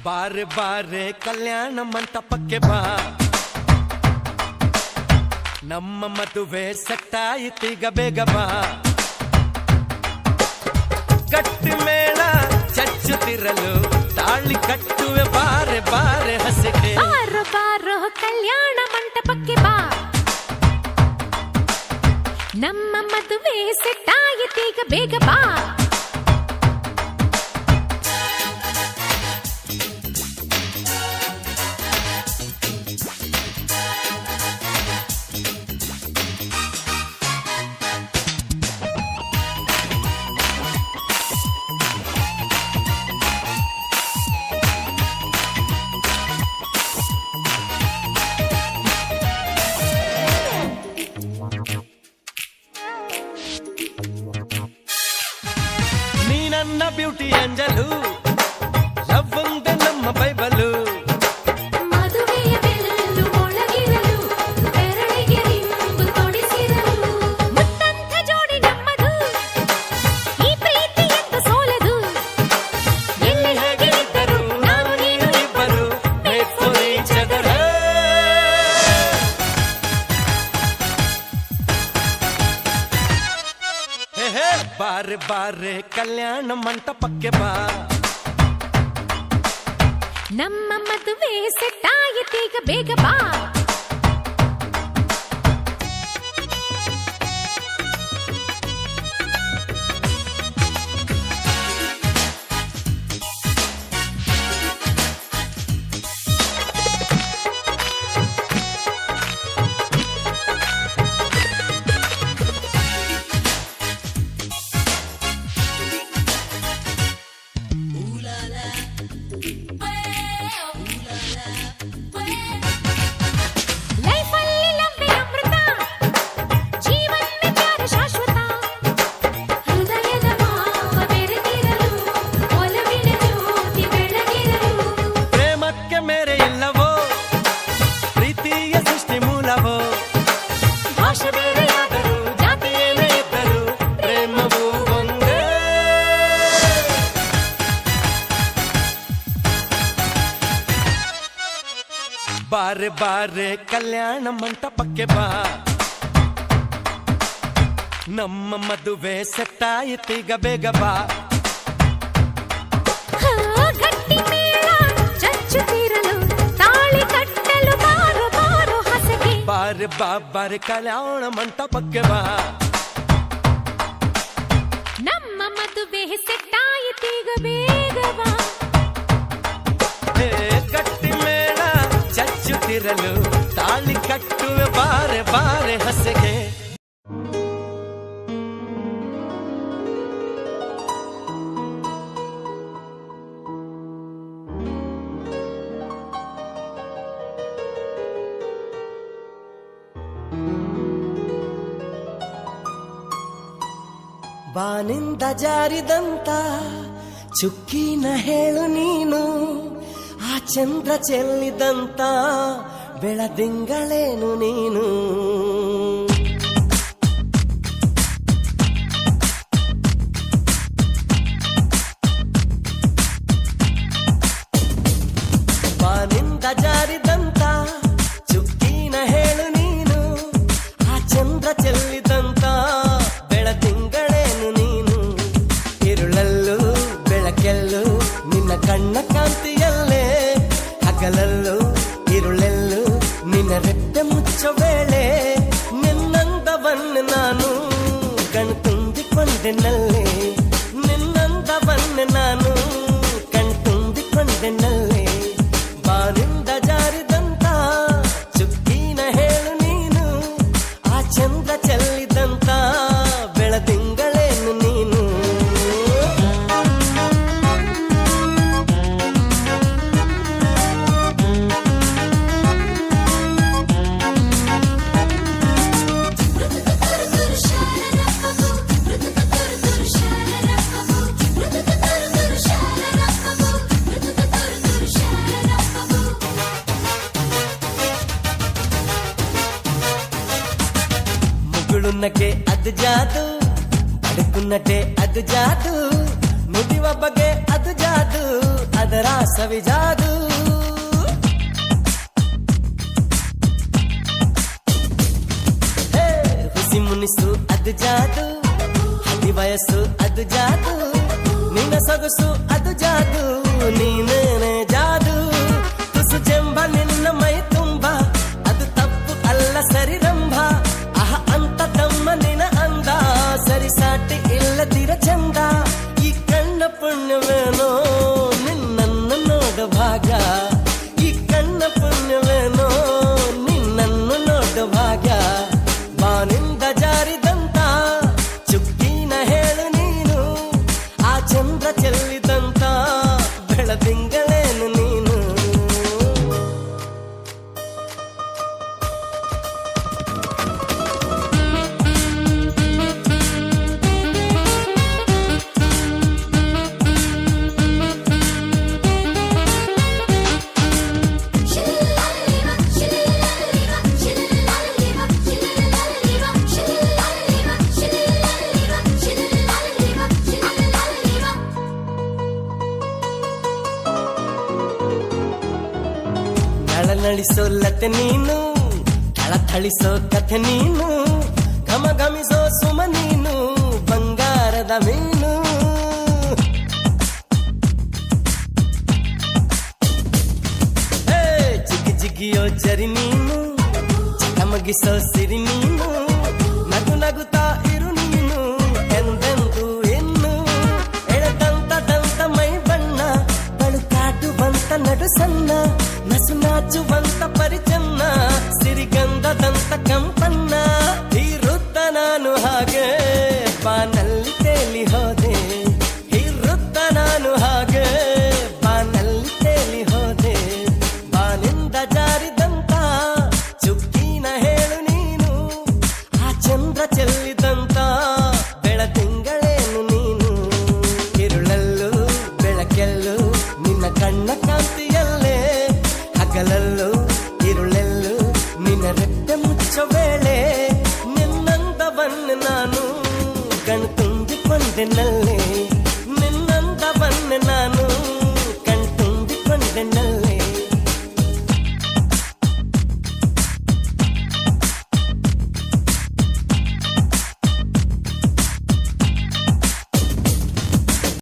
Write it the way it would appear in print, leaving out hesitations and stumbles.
ಬಾರೆ ಬಾರೆ ಕಲ್ಯಾಣ ಮಂಟಪಕ್ಕೆ ಬಾ, ನಮ್ಮ ಮದುವೆ ಸೆಟ್ಟಾಯಿತೀಗ ಬೇಗ ಬಾ. ಗಟ್ಟಿ ಮೇಳ ಚಚ್ಚುತ್ತಿರಲು ತಾಳಿ ಕಟ್ಟುವೆ ಬಾರೆ ಬಾರೆ ಹಸಿಗೆ. ಬಾರೋ ಬಾರೋ ಕಲ್ಯಾಣ ಮಂಟಪಕ್ಕೆ ಬಾ, ನಮ್ಮ ಮದುವೆ ಸೆಟ್ಟಾಯಿತೀಗ ಬೇಗ ಬಾ. ನನ್ನ ಬ್ಯೂಟಿ ಅಂಜಲು ಲವ್ ಒಂದೇ ನಮ್ಮ ಬೈಬಲು. ಮದುವೆಯ ಬೆಲ್ಲು ಒಳಗಿರಲು ಬೆರಳಿಗೆ ರಿಂಬು ತೊಡಿಸಿರಲು, ಮುತ್ತಂಥ ಜೋಡಿ ನಮ್ಮದು ಈ ಪ್ರೀತಿ ಎಂದು ಸೋಲದು. ಎಲ್ಲಿ ಹೇಗೆ ಇದ್ದರು ನಾವು ನೀನು ಇಬ್ಬರು Made for each other. ಹೇ ಹೇ ಬಾರೆ ಬಾರೆ ಕಲ್ಯಾಣ ಮಂಟಪಕ್ಕೆ ಬಾ, ನಮ್ಮ ಮದುವೆ ಸೆಟ್ಟಾಯಿತೀಗ ಬೇಗ ಬಾ. ಲೈಫಲ್ಲಿ ಲವ್ವೇ ಅಮೃತ, ಜೀವನ ಪ್ಯಾರ ಶಾಶ್ವತ. ಹೃದಯದ ಭಾವ ಬೆರೆತಿರಲು ಒಲವಿನ ಜ್ಯೋತಿ ಬೆಳಗಿರಲು. ಪ್ರೇಮಕ್ಕೆ ಮೇರೆ ಇಲ್ಲವೋ ಪ್ರೀತಿಯ ಸೃಷ್ಟಿ ಮೂಲವೋ. ಭಾಷೆ ಬೇರೆಯಾದರೂ ಜಾತಿ ಏನೇ ಇದ್ದರೂ ಪ್ರೇಮವು ಒಂದೇ. ಬಾರೆ ಬಾರೆ ಕಲ್ಯಾಣ ಮಂಟಪಕ್ಕೆ ಬಾ, ನಮ್ಮ ಮದುವೆ ಸೆಟ್ಟಾಯಿತೀಗ ಬೇಗ ಬಾ. ಗಟ್ಟಿ ಮೇಳ ಚಚ್ಚುತ್ತಿರಲು ತಾಳಿ ಕಟ್ಟಲು ಬಾರೋ ಬಾರೋ ಹಸಗೆ. ಬಾರೆ ಬಾ ಬಾರೆ ಕಲ್ಯಾಣ ಮಂಟಪಕ್ಕೆ ಬಾ, ನಮ್ಮ ಮದುವೆ ಸೆಟ್ಟಾಯಿತೀಗ ಬೇಗ ಬಾ. ಹೇ ಗಟ್ಟಿ ಮೇಳ ಚಚ್ಚುತ್ತಿರಲು ತಾಳಿ ಕಟ್ಟುವೆ ಬಾರೆ ಬಾರೆ ಹಸೆಗೆ. ಬಾನಿಂದ ಜಾರಿದಂತ ಚುಕ್ಕಿನ ಹೇಳು ನೀನು, ಆ ಚಂದ್ರ ಚೆಲ್ಲಿದಂತ ಬೆಳದಿಂಗಳೇನು ನೀನು. ಬಾನಿಂದ ಜಾರಿದಂತ ಚುಕ್ಕಿನ ಹೇಳು ನೀನು, ಆ ಚಂದ್ರ ಚೆಲ್ಲಿದಂತ ಬೆಳದಿಂಗಳೇನು ನೀನು. ഇരുಳಲ್ಲೂ ಬೆಳಕೆಲ್ಲೂ ನಿನ್ನ ಕಣ್ಣ ಕಾಂತಿಯಲ್ಲೇ, ಹಗಲಲ್ಲೂ ഇരുಳೆಲ್ಲೂ ನಿನ್ನ ರೆಪ್ಪೆ ಮುಚ್ಚೋ ವೇಳೆ. ನಿನ್ನಂದವನ್ನು ನಾನು ಕಣ್ತುಂಬಿಕೊಂಡೆನಲ್ಲೇ, ನಿನ್ನಂದವನ್ನು ನಾನು ಕಣ್ತುಂಬಿಕೊಂಡೆನಲ್ಲೇ. ಬಾನಿಂದ ಜಾರಿದಂತ ಚುಕ್ಕಿನ ಹೇಳು ನೀನು, ಆ ಚಂದ್ರ ಚೆಲ್ಲಿದಂತ ಬೆಳದಿಂಗಳೇನು ನೀನು. ಮುಗುಳುನಗೆ ಅದು ಜಾದು, ಬದುಕುನ್ನಟೆ ಅದು ಜಾದು, ನುಡಿವ ಬಗೆ ಅದು ಜಾದು, ಅದರ ಸವಿಜಾದು ಹುಸಿ ಮುನಿಸು ಅದು ಜಾದು ಹನಿ ವಯಸ್ಸು ಅದು ಜಾದು ನಿನ್ನ ಸೊಗಸು ಅದು ಜಾದು ನೀನೇನೆ ಜಾದು ತುಸು ಜಂಬ ನಿನ್ನ ಮೈ ತುಂಬ ಅದು ತಪ್ಪು ಅಲ್ಲ ಸರಿ ರಂಭ ಅಹ ಅಂತ ತಮ್ಮ ನಿನ ಅಂದ ಸರಿ ಸಾಟಿ ಇಲ್ಲದಿರ ಚಂದ ಈ ಕಣ್ಣ ಪುಣ್ಯವೇನೋ ನಿನ್ನನ್ನು ನೋಡ ಭಾಗ್ಯ ಈ ಕಣ್ಣ ಪುಣ್ಯವೇನೋ ನಿನ್ನನ್ನು ನೋಡ ಭಾಗ್ಯ ಬಾನಿಂದ ಜಾರಿದಂತ ಚುಕ್ಕಿನ ಹೇಳು ನೀನು ಆ ಚಂದ್ರ ಚೆಲ್ಲಿದಂತ ಬೆಳದಿಂಗಳೇನು ನೀನು ನಳಿಸೋ ಲತೆ ನೀನು ಕೆಳ ಥಳಿಸೋ ಕಥೆ ನೀನು ಘಮ ಘಮಿಸೋ ಸುಮ ನೀನು ಬಂಗಾರದ ಮೀನು ಜಿಗಿ ಜಿಗಿಯೋ ಜರಿ ನೀನು ಚಕಮಗಿಸೋ ಸಿರಿ ನೀನು ನಗು ನಗುತ್ತಾ ಇರು ನೀನು ಎಂದೆಂದು ಇನ್ನು ಎಳೆದಂತ ದಂತ ಮೈ ಬಣ್ಣ ಬಳುಕಾಟುವಂತ ನಡು ಸಣ್ಣ ನಸು ನಾಚುವಂತ ಪರಿಚನ್ನ ಸಿರಿಗಂಧದಂತ ಕಂಪನ್ನ ಹೀರುತ್ತ ನಾನು ಹಾಗೆ ಬಾನಲ್ಲಿ ತೇಲಿ ಹೋದೆ ಹೀರುತ್ತ ನಾನು ಹಾಗೆ ಬಾನಲ್ಲಿ ತೇಲಿ ಹೋದೆ ಬಾನಿಂದ ಜಾರಿದಂತ ಚುಕ್ಕಿನ ಹೇಳು ನೀನು ಆ ಚಂದ್ರ ಚೆಲ್ಲಿದಂತ ಬೆಳದಿಂಗಳೇನು ನೀನು ಇರುಳಲ್ಲೂ ಬೆಳಕೆಲ್ಲೂ ನಿನ್ನ ಕಣ್ಣ ಕಾಂತಿಯಲ್ಲೇ ಹಗಲಲ್ಲೂ ಇರುಳೆಲ್ಲೂ ನಿನ್ನ ರೆಟ್ಟೆ ಮುಚ್ಚ ವೇಳೆ ನಿನ್ನಂದವನ್ನು ನಾನು ಕಣ್ತುಂಬಿಕೊಂಡೆನಲ್ಲೇ ನಿನ್ನಂದವನ್ನು ನಾನು ಕಣ್ತುಂಬಿಕೊಂಡೆನಲ್ಲೇ